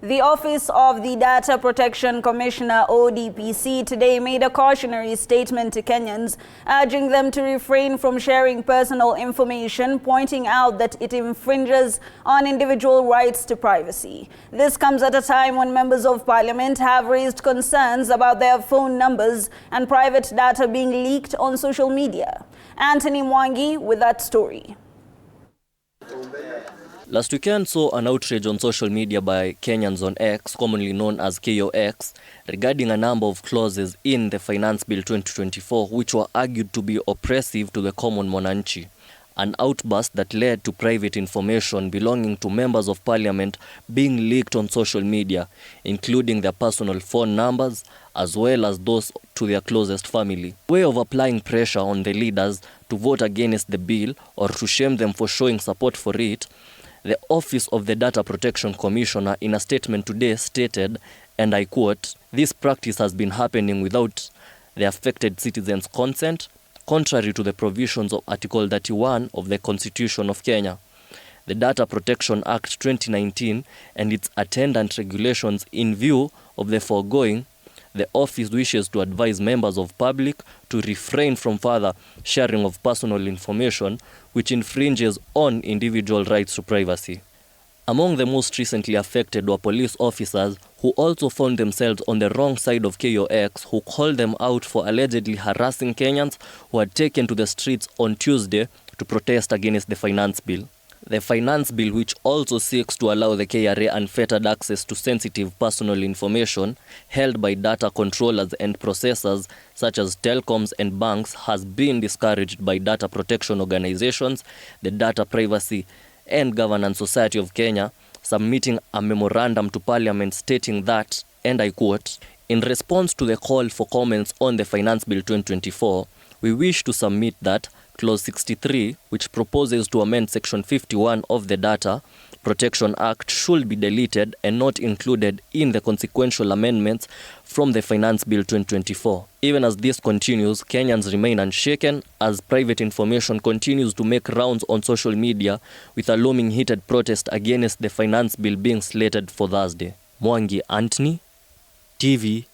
The Office of the Data Protection Commissioner, ODPC, today made a cautionary statement to Kenyans, urging them to refrain from sharing personal information, pointing out that it infringes on individual rights to privacy. This comes at a time when members of parliament have raised concerns about their phone numbers and private data being leaked on social media. Anthony Mwangi with that story. Last weekend saw an outrage on social media by Kenyans on X, commonly known as KOX, regarding a number of clauses in the Finance Bill 2024 which were argued to be oppressive to the common mwananchi. An outburst that led to private information belonging to members of parliament being leaked on social media, including their personal phone numbers as well as those to their closest family. Way of applying pressure on the leaders to vote against the bill or to shame them for showing support for it, the Office of the Data Protection Commissioner in a statement today stated, and I quote, "This practice has been happening without the affected citizens' consent, contrary to the provisions of Article 31 of the Constitution of Kenya, the Data Protection Act 2019 and its attendant regulations. In view of the foregoing, the office wishes to advise members of public to refrain from further sharing of personal information which infringes on individual rights to privacy." Among the most recently affected were police officers who also found themselves on the wrong side of KOX, who called them out for allegedly harassing Kenyans who had taken to the streets on Tuesday to protest against the finance bill. The finance bill, which also seeks to allow the KRA unfettered access to sensitive personal information held by data controllers and processors such as telecoms and banks, has been discouraged by data protection organizations, the Data Privacy and Governance Society of Kenya, submitting a memorandum to Parliament stating that, and I quote, "In response to the call for comments on the Finance Bill 2024, we wish to submit that Clause 63, which proposes to amend Section 51 of the Data Protection Act, should be deleted and not included in the consequential amendments from the Finance Bill 2024. Even as this continues, Kenyans remain unshaken as private information continues to make rounds on social media, with a looming heated protest against the Finance Bill being slated for Thursday. Mwangi Anthony, TV